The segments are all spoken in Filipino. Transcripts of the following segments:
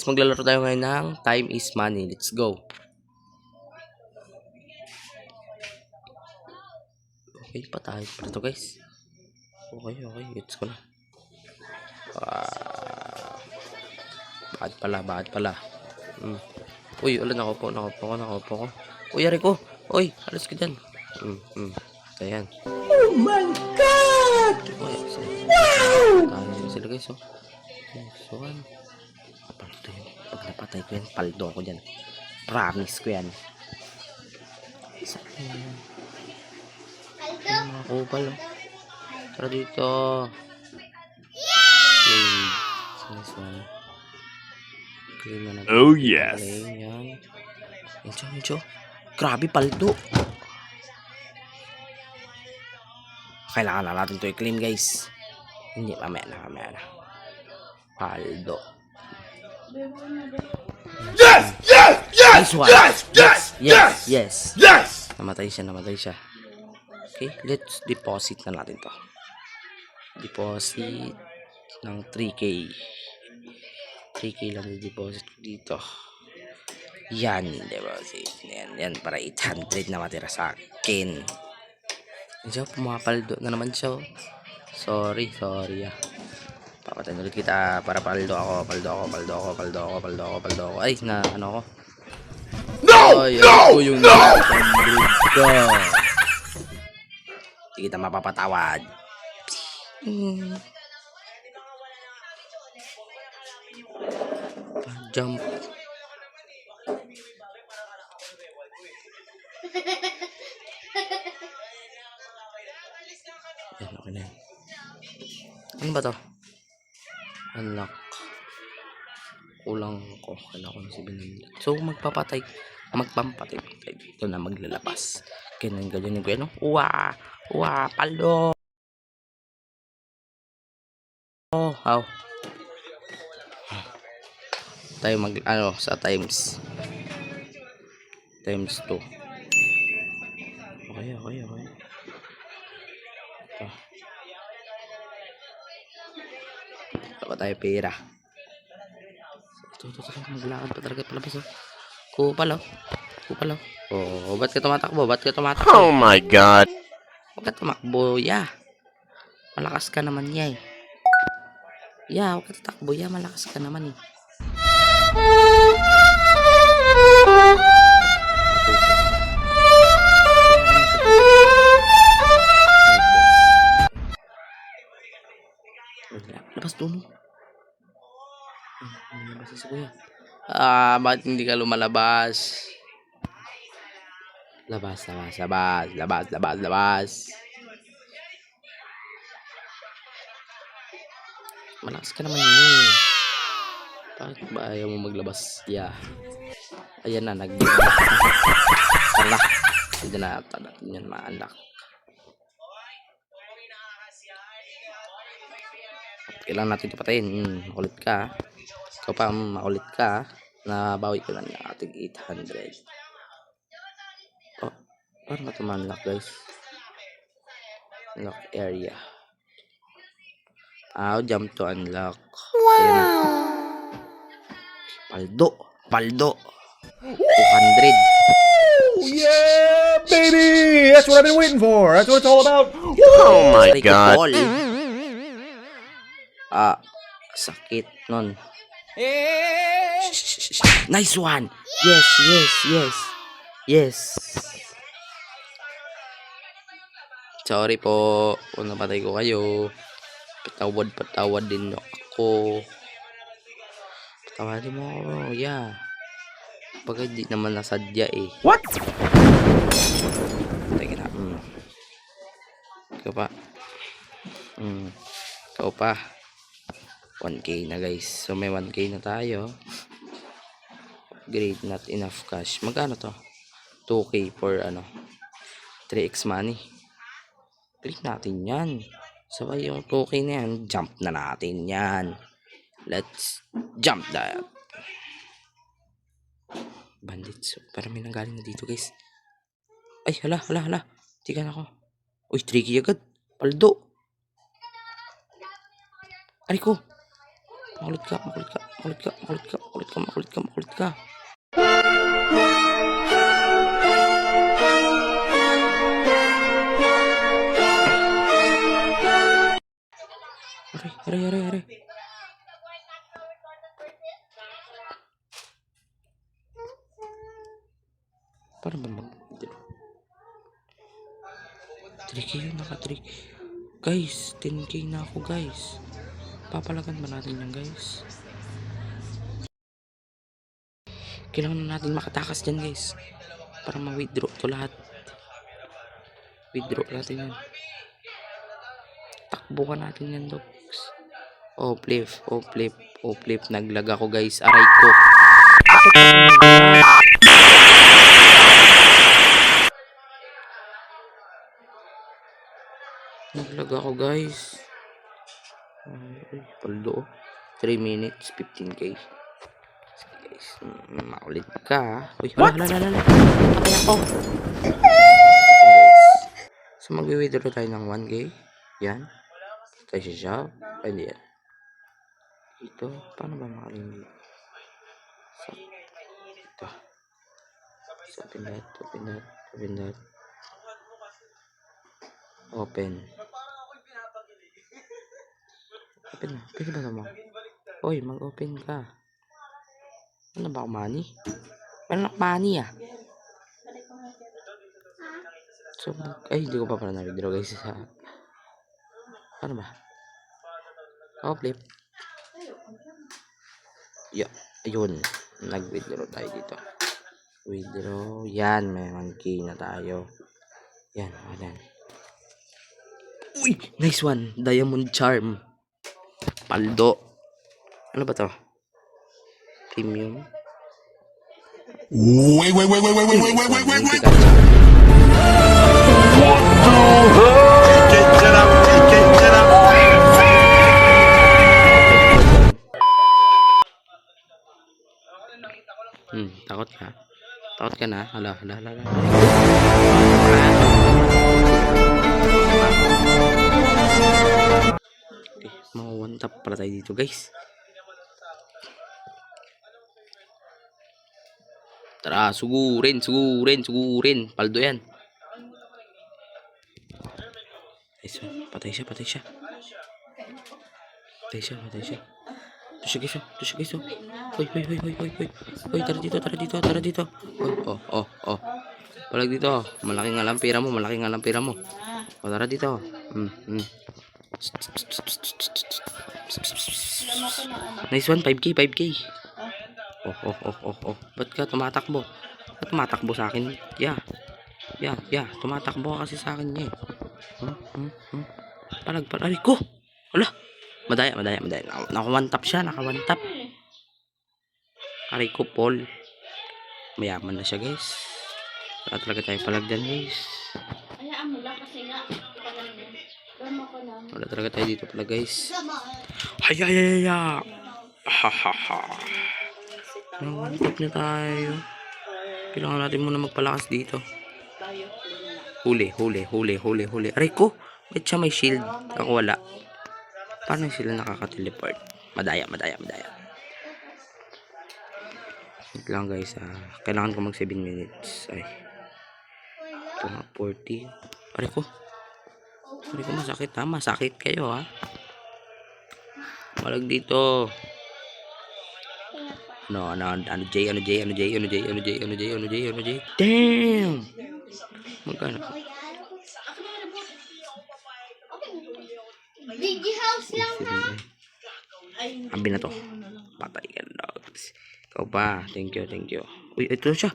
maglalaro tayo ngayon ng Time is Money. Let's go. Okay pa tayo para to guys. Okay, let's go na. Bakit pala. Uy, ulan nakaupo ko. Uy, yari ko. Uy, alas ka dyan. Ayan. Oh my God! Wow! Sila guys, oh. So, paldo yun. Pag napatay ko yan, paldo ako dyan. Promise ko yan. Saan yan? Paldo? Mga kupal, oh. Tara dito. Okay. Nice one. Clean na natin. Oh, yes. Yan. Medyo. Grabe, paldo. Kailangan na natin ito i-clean, guys. Hindi, mamaya na. Paldo. Yes! Namatay siya. Okay, let's deposit na natin to. Deposit ng 3K. 3K lang i-deposit ko dito. Yan, deposit. Yan, para 800 na matira sa akin. Diyan, pumapaldo na naman siya. Sorry. Papatayin ulit kita para paldo ako. Ay, na ano ako. No! Yung hindi kita mapapatawad. Jump. Yan, okay na yan. Ano ba to? Unlock. Kulang ko. Kailangan ko na 700. So, magpampatay dito na maglalabas. Ganyan ko yan. Uwa, paldo. How? Tayo sa times 2. Okay. Wala tayo pera. Ito. Maglakad pa talaga palabas. Kupal. Oh, ba't ka tumatakbo? Oh my God. Huwag ka tumakbo, ya. Malakas ka naman, ya. Huwag ka tatakbo, ya. Malakas ka naman, eh. Labas doon. Labas si kuya. Bakit hindi ka lumalabas? Labas. Malakas ka naman yun. Bakit ba ayaw mo maglabas? Ayan na, naglabas. Tala. Hindi na natin yan ma-unlock. Kailangan natin ito patayin. Makulit ka. Ikaw pa, makulit ka. Nabawi ko lang yung ating 800. Oh, paano ba ito ma-unlock, guys? Unlock area. Jump to unlock. Wow! Paldo. 200. Yeah, baby! That's what I've been waiting for. That's what it's all about. Oh my God. Sakit nun. Nice one. Yes. Sorry po kung napatay ko kayo. Patawad din ako. Patawadin mo ako, Pagka di naman nasadya, eh. What? Teka na. Ikaw pa. 1K na, guys. So, may 1K na tayo. Great, not enough cash. Magkano to? 2K for 3x money. Click natin yan. So, yung 2K na yan, jump na natin yan. Let's jump that. Bandits. Parang may nanggaling na dito, guys. Ay, hala. Tigan ako. Uy, 3K agad. Paldo. Aray ko. Makulit ka. Makulit ka. Aray. Para ba mag-withdraw? 3K yun, naka-3K. Guys, 10K na ako guys. Papalagan ba natin yan guys? Kailangan na natin makatakas dyan guys. Para ma-withdraw to lahat. Withdraw natin yan. Takbo ka natin yan dogs. Oh flip. Naglag ako guys. Aray ko. Bakit ako naglag? Naglag ako guys. Ay, paldo. 3 minutes, 15K. Sige guys, makulit ka. Uy, hala. Patay ako. Guys. So mag-withdraw tayo ng 1K. Yan. Tayo siya shop. Pwede yan. Ito, paano ba makaling dito? So, ito. So, open that. Open na. Pwede ba naman? Uy, mag-open ka. Ano ba ako money? Meron ako money ah. So, ay, hindi ko pa pala na-withdraw guys. Ano ba? Oh, flip. Yeah, ayun. Nag-withdraw tayo dito. Withdraw. Yan, may 1K na tayo. Yan, ayan. Uy, nice one. Diamond charm. Paldo. Ano ba to? Premium. Wait. Takot ka? Takot ka na? Hala. Okay, mga one tap pala tayo dito guys. Tara, sugurin. Paldo yan. Guys, patay siya. Patay siya guys. Hoy. Hoy, tara dito. Oh. Palag dito. Malaking nga lang pera mo. O, tara dito. Nice one, 5K. Oh. Ba't ka tumatakbo? Sa akin? Yeah. Tumatakbo ka kasi sa akin niya eh. Palag. Aray ko. Wala. Madaya. Naka one tap siya. Aray ko, Paul. Mayaman na siya guys. Wala talaga tayo palag dyan guys. Wala talaga tayo dito pala guys. Hayaya. Hahaha. Nangutip na tayo. Kailangan natin muna magpalakas dito. Huli. Aray ko. Ba't siya may shield? Ako wala. Paano sila nakaka-teleport? Madaya. Wait lang guys. Kailangan ko mag 7 minutes. Ay. Ito nga 40. Aray ko masakit ha. Masakit kayo ha. Malag dito. Ano J. Damn. Magkano? House lang ha. Ambi na to. Patay ka dogs. Ikaw pa. Thank you. Uy, ito siya.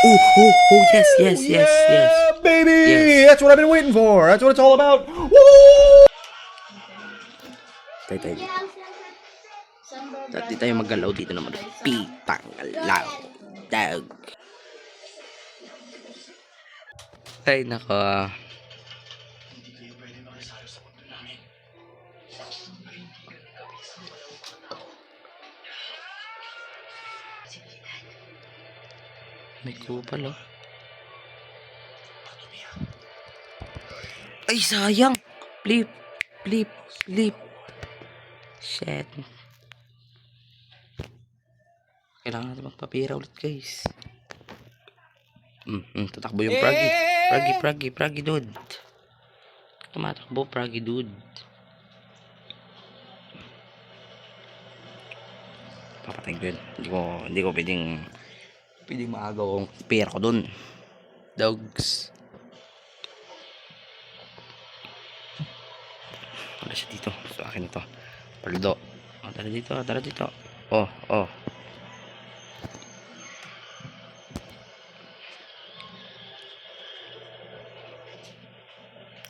Oh, yes. Yeah, baby! Yes. That's what I've been waiting for. That's what it's all about. Woo! Tayo. Di tayo maggalaw dito naman. Pitang galaw. Dag. Ay, nako. May kupal oh. Ay, sayang. Flip. Flip. Flip. Shit. Kailangan natin magpapira ulit, guys. Tatakbo yung Pragi. Pragi, dude. Tumatakbo, Pragi, dude. Papatayin ko yun. Hindi ko pwedeng maagaw ang pera ko dun. Dogs. Wala siya dito. So, akin ito. Paldo. Oh, tara dito. Oh.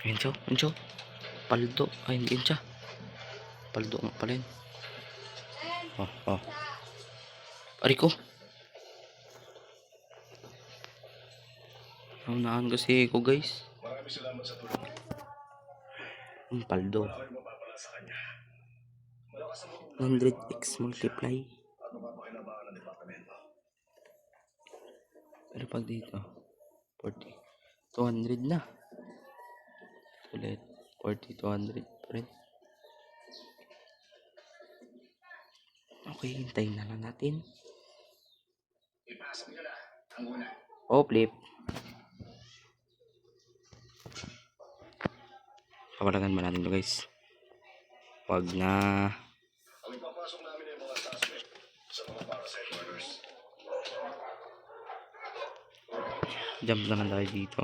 Ayun siya. Paldo. Ay, hindi yun siya. Paldo ang pala yun. Oh. Ariko. Naunahan kasi ko, guys. Paldo. 100x multiply. Pero pag dito, 40. 200 na. Ulit. 40, 200 pa rin. Okay, hintayin na lang natin. Oh, flip. Kapalagan ba natin ito, guys? Wag na. Jump na lang tayo dito.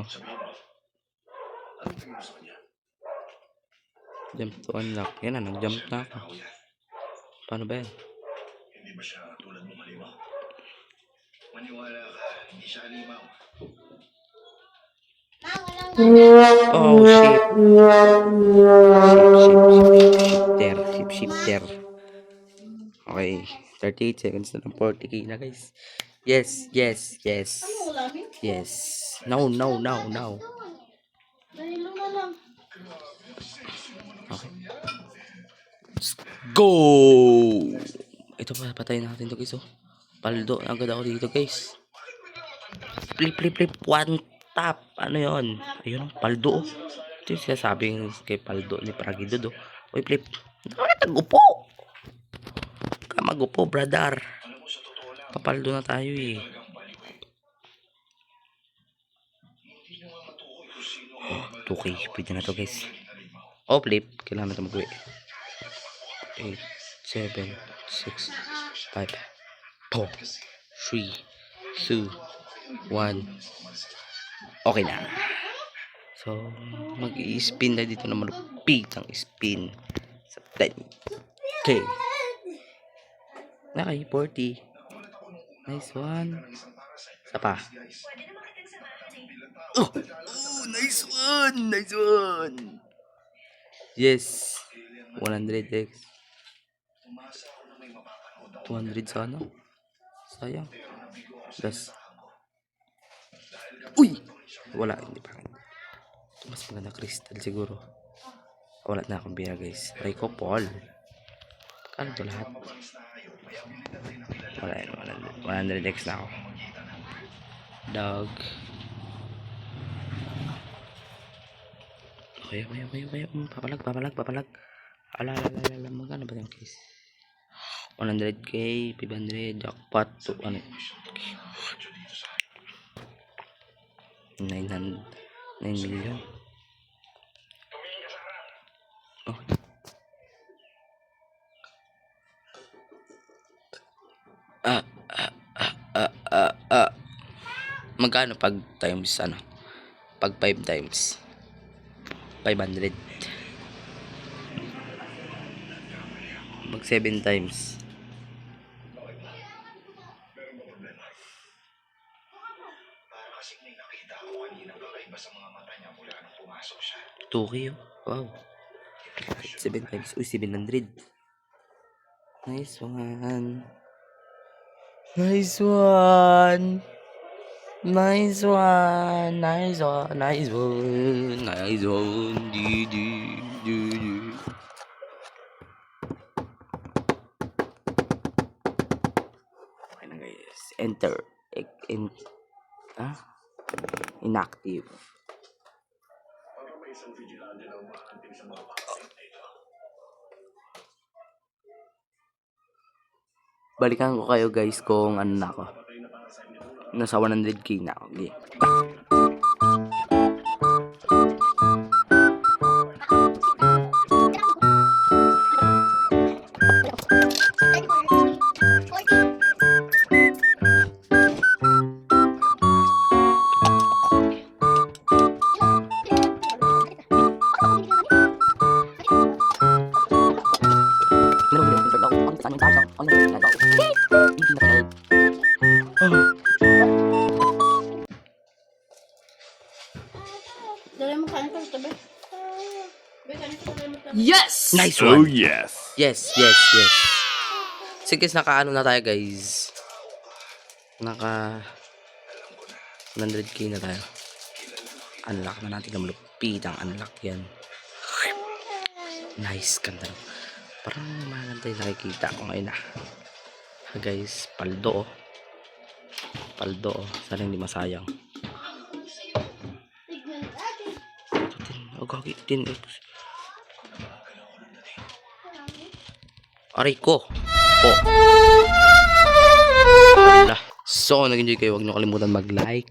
Jump to unlock. Yan na, nag-jump na ako. Paano ba yan? Oh, shit. Shifter. Okay. 38 seconds na lang. 40k na, guys. Yes. Now. Dahil na lang. Okay. Let's go! Ito pa, patayin natin ito, guys. Oh. Paldo. Agad ako dito, guys. Flip. One tap. Ano yun? Ayun, paldo. Ito yung sinasabing kay paldo ni Pragido. Uy, flip. Tagupo. Kamagupo, brother. Papaldo na tayo, eh. 2k. Pwede na to, guys. Oh, flip. Kailangan na ito mag-uwi. 8, 7, 6, 5, 4, 3, 2, 1. Okay na. So, mag-i-spin na dito na malupit ang spin sa 10k. Okay, 40. Nice one. Isa pa. Oh, nice one. Yes. 100x. 200 sana. Sayang. Das. Uy! Wala, hindi pa. Mas maganda crystal siguro. Wala na akong pera, guys. Rico Paul. Kano to lahat? Wala yun. 100x na ako. Dog. Okay. Papalag. Ala. Magkano ba yung case? 100k, 500, jackpot, 200. 9 million. Oh. Magkano pag times ano? Pag 5 times 500. Mag 7 times 2k. Wow. 7 times. Uy, 700. Nice one. Di. Okay na, guys. Enter. Inactive. Balikan ko kayo guys kung ano na ako. Nasa 100k na ako. Okay. Dali mo kain ko tabi. Yes! Nice Oh one! yes. Yes. Sige, naka ano na tayo guys. Naka 100k na tayo. Unlock na natin ang malupit ang unlock yan. Nice, ganda. Parang maganda yung nakikita ko ngayon guys, paldo oh. Paldo oh. Sana hindi masayang. Oh, gagi din. Aray ko. Oh. Wala. So, nag-enjoy kayo. Huwag nyo kalimutan mag-like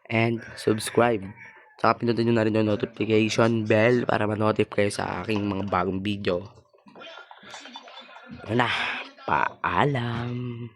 and subscribe. Saka pindutin nyo na rin yung notification bell para ma-notify kayo sa aking mga bagong video. Ano na. Paalam.